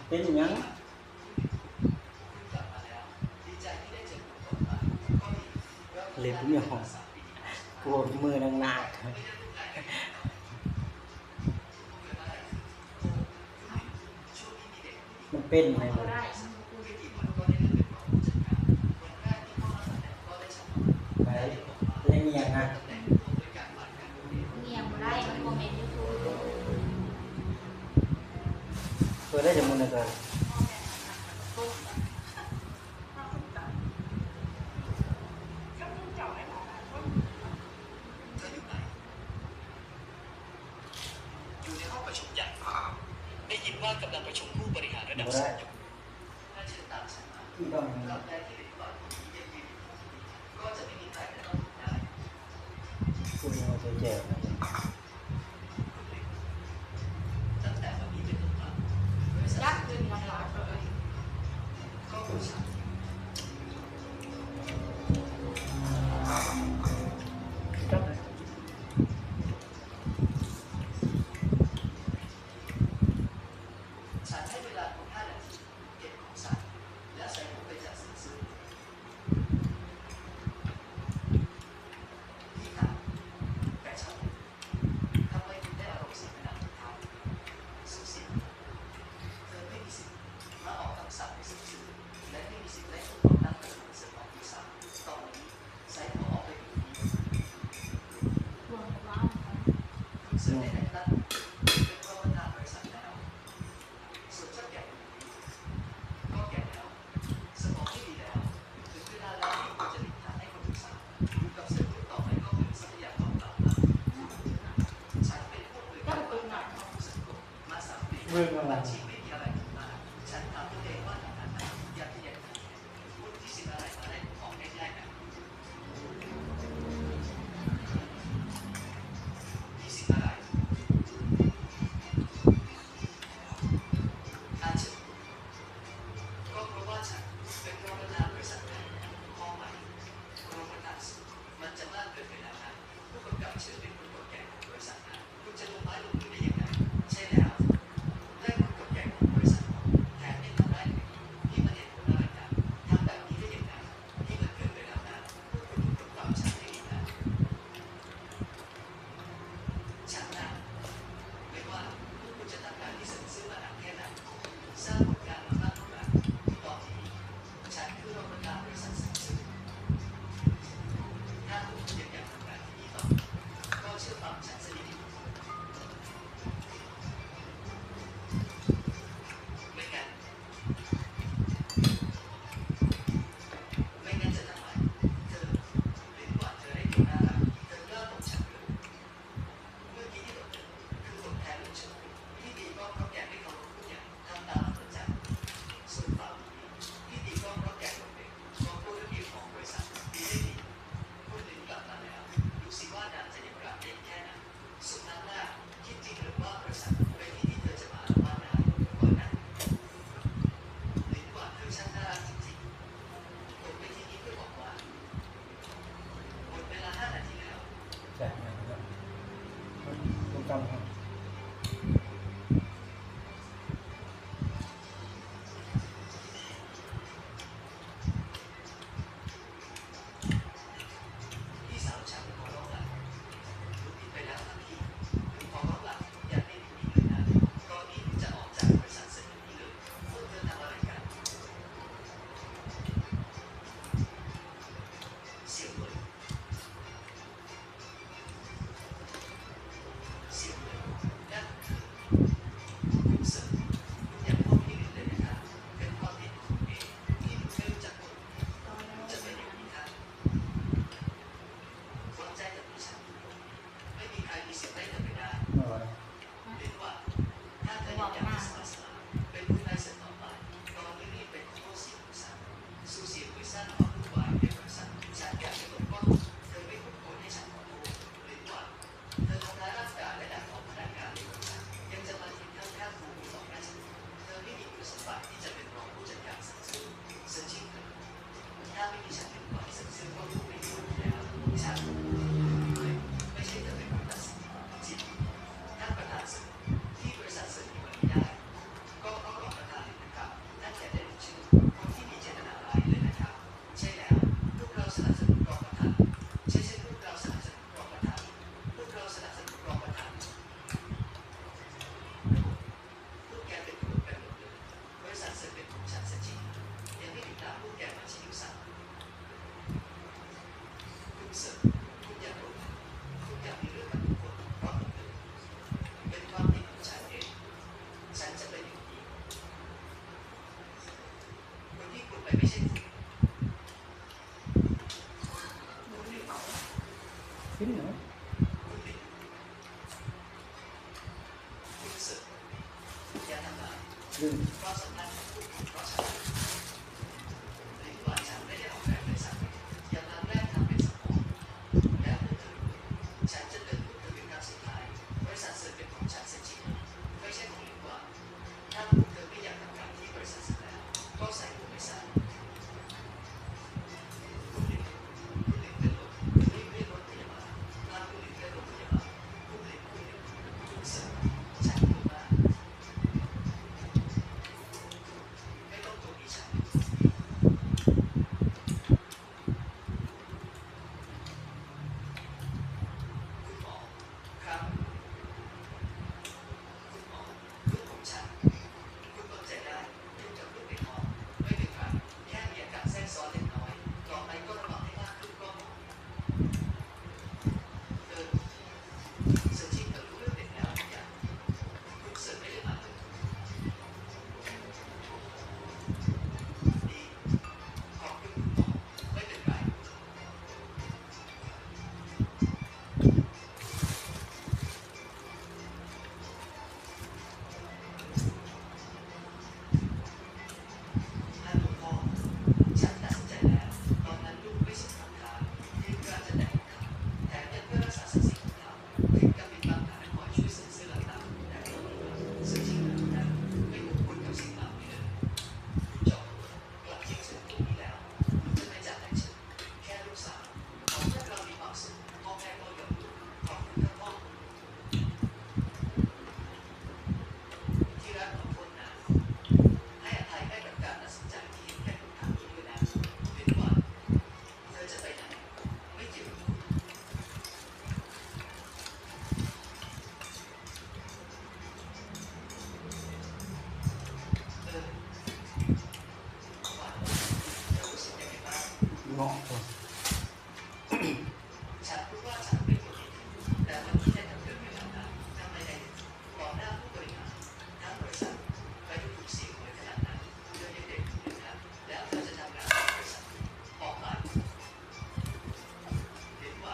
เป็นยังเล็บไม่ออกปวดมือหนักๆมันเป็นไหมมันไปเล่นยังนะเปิดได้จากมันเลย อยู่ในห้องประชุมใหญ่ได้ยินว่ากำลังประชุมผู้บริหารระดับสูงอยู่ถ้าเชิญตามฉันมารับได้ที่เลยก่อนก็จะไม่มีใครจะต้องได้คุณเอาไปแจกตั้งแต่วันนี้เป็นต้นมายักษ์ดึงมาหลายเลย ก็ผู้ชายฉันให้เวลาคุณ5 นาทีเก็บของฉันและใส่ผมไปจัดซื้อที่ทางแต่ฉันทำไมคุณได้อารมณ์เสียขนาดนั้นสุดเสียเธอไม่มีสิทธิ์มาออกคำสั่งในสื่อและไม่มีสิทธิ์ไล่ทุกคนนั่งเป็นผู้สื่อของที่สามตอนนี้ใส่ผมออกไปอยู่ที่รวมกับร้านคุณเสนอให้ตั้งเป็นประธานบริษัทแล้วส่วนเจ้าแก่ก็แก่แล้วสมองไม่ดีแล้วถึงเวลาแล้วที่คุณจะหลีกทางให้คนอื่นสามอยู่กับเส้นทางต่อไปก็เป็นทรัพยากรเก่าฉันเป็นผู้บริ ก็ หาร เป็นหนัก ของสังคมมา3 ปี เรื่องอะไร บัญชีไม่มีอะไรผิดมากฉันถามตัวเองว่าทำงานไหนอยากที่อยากพูดที่สิ่งอะไรมาได้ของง่ายๆนะที่สิ่งอะไรอาจจะก็เพราะว่าฉันเป็นรองประธานบริษัทใหญ่ห้องใหม่รองประธานสุดมันจะมากเกินไปแล้วนะผู้กำกับเชิญเป็นคนกดแก่ของบริษัทนะคุณจะลงไม้ลงมือได้ยังไงใช่แล้วได้คนกดแก่ของบริษัทแถมยังทำได้ที่มันเห็นผลอะไรกันทำแบบนี้ได้ยังไงที่มันเกินไปแล้วนะคุณถูกกดความฉันได้ดีนะฉันนะไม่ว่าพวกคุณจะทำการที่ซื้อมาหนักแค่ไหนสร้างผลงานมามากเท่าไหร่ตอนนี้ฉันคือรองประธานบริษัทซื้อถ้าคุณยังอยากทำงานที่นี่ต่อก็เชื่อฟังฉันสักนิดไม่งั้นจะทำไมเธอหรือกว่าเธอได้ดูน่ารักเธอกล้าตบฉันเลยเมื่อกี้ที่ตบเธอคือตบแทนลูกฉันที่ดีก็เพราะแกไม่เคารพผู้ใหญ่ทำตามหัวใจส่วนฝั่งนี้ที่ดีก็เพราะแกคนเด็กก็พูดเรื่องดีของบริษัทดีได้ดีพูดถึงกลับมาแล้วดูสิว่านางจะยังกลับได้แค่ไหนสุดท้ายหน้าคิดจริงหรือว่าบริษัทเป็นที่ที่เธอจะมาว่าได้ก่อนนั้นหรือกว่าเธอช่างน่ารักจริงๆผมไปที่นี้เพื่อบอกว่าหมดเวลา5 นาทีแล้ว แจกนะครับคุณจำครับพี่สาวฉันขอร้องล่ะรู้ผิดไปแล้วทั้งทีขอร้องล่ะอย่าเล่นอย่างนี้เลยนะก่อนนี้จะออกจากบริษัทเสร็จอย่างนี้เลยพวกเธอทำอะไรกันเสียงเลยเสียงเลยนั่นคือ ซึ่ง ความสัมพันธ์ของผู้เพราะฉันหรือว่าฉันไม่ได้ออกแรงเลยสักนิดอย่างนั้นแรกทำเป็นสมองแล้วพวกเธอรู้ฉันจะเดินพวกเธอเป็นครั้งสุดท้ายบริษัทเสริมเป็นของฉันเสียจริงไม่ใช่ของหรือว่าถ้าพวกเธอไม่อยากทำงานที่บริษัทเสร็จแล้วก็ใส่หัวไม่ใส่คุณหลินเป็นรถรีบเรียกรถพยาบาลพาคุณหลินไปโรงพยาบาลคุณหลินคุณเสริมฉันรู้ว่าไม่ต้องตัวนี้ฉันคุณหมอครับคุณหมอลูกของฉันคุณตกใจได้ถูกจับลูกในท้องไม่เป็นไรแค่มีอาการแทรกซ้อนเล็กน้อยต่อไปก็ระวังให้มากขึ้นก็หมอเออเสือจริงเธอรู้เรื่องเด็กแล้วทุกอย่างคุณเสือไม่ได้มาเลยดีขอบคุณคุณหมอไม่เป็นไร ท่านหลวงพ่อฉันตัดสินใจแล้วตอนนั้นลูกไม่สุดทางทางที่กล้าจะแต่งงานแถมยังเพื่อรักษาศักดิ์ศรีของเขาถึงกับปิดบังหาคอยช่วยเซ็นเซอร์ต่างๆแต่ก็รู้ว่าซึ่งจริงแล้วนั้นไม่ควรพูดกับสิ่งเหล่านี้เลยจบกลับทิ้งสิ่งพวกนี้แล้วคุณจะไม่จากไหนฉันแค่ลูกสาวขอให้เรามีความสุขพ่อแม่ก็ยอมลูกขอบคุณท่านพ่อที่รักขอโทษนะ ให้อภัยให้กับการตัดสินใจที่แค่คุณทำนี้ด้วยนะหรือว่าเธอจะไปไหนไม่เกี่ยวกับคุณเออว่าเธอรู้สึกยังไงบ้าง เงาะตัว ฉันรู้ว่าฉันเป็นคนดีแต่วันที่ได้ทำเกินเวลานั้นทำไมได้ต่อหน้าผู้บริหารทั้งบริษัทไปดูถูกเสียงเหมือนขนาดนั้นเธอยังเด็กอยู่นะแล้วเธอจะทำงานในบริษัทออกไปหรือว่า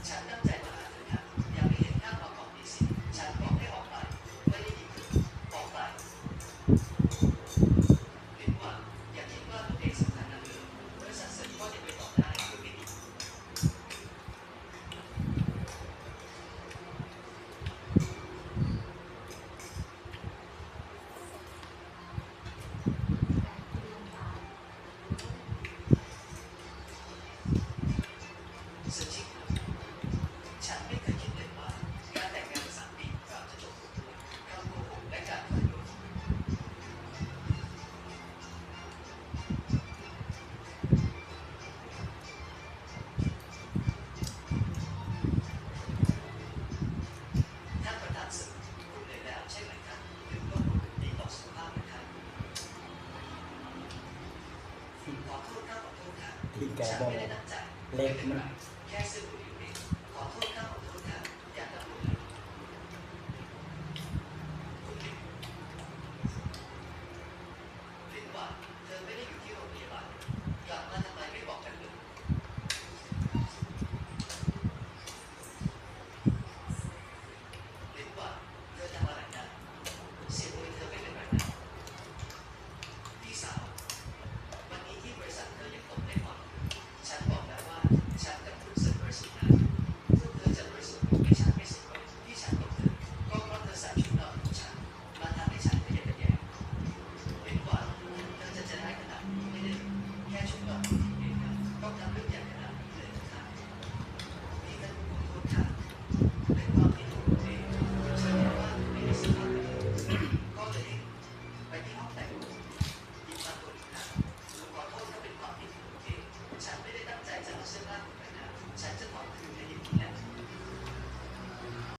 ฉันตั้งใจมาหาเธอนะยังไม่เห็นหน้ามาก่อนดีสิฉันบอกให้ออกไปไม่ได้ยินเธอออกไปหรือว่าอย่าคิดว่าตัวเองสำคัญนะเลยบริษัทเสริมก็ยังไปต่อได้โดยไม่ดี ซึ่งจริงฉันไม่เคยคิดเลยว่าการแต่งงาน3 ปีเราจะจบด้วยคำโกหกและการขายโยนท่านประธานสื่อคุณเลยแล้วใช่ไหมครับหรือว่าคุณดีต่อสุขภาพนะครับขอโทษครับขอโทษครับ ที่แก ฉัน บอก ไม่ได้ตั้งใจ เล็ก ไม่เป็น มัน ไร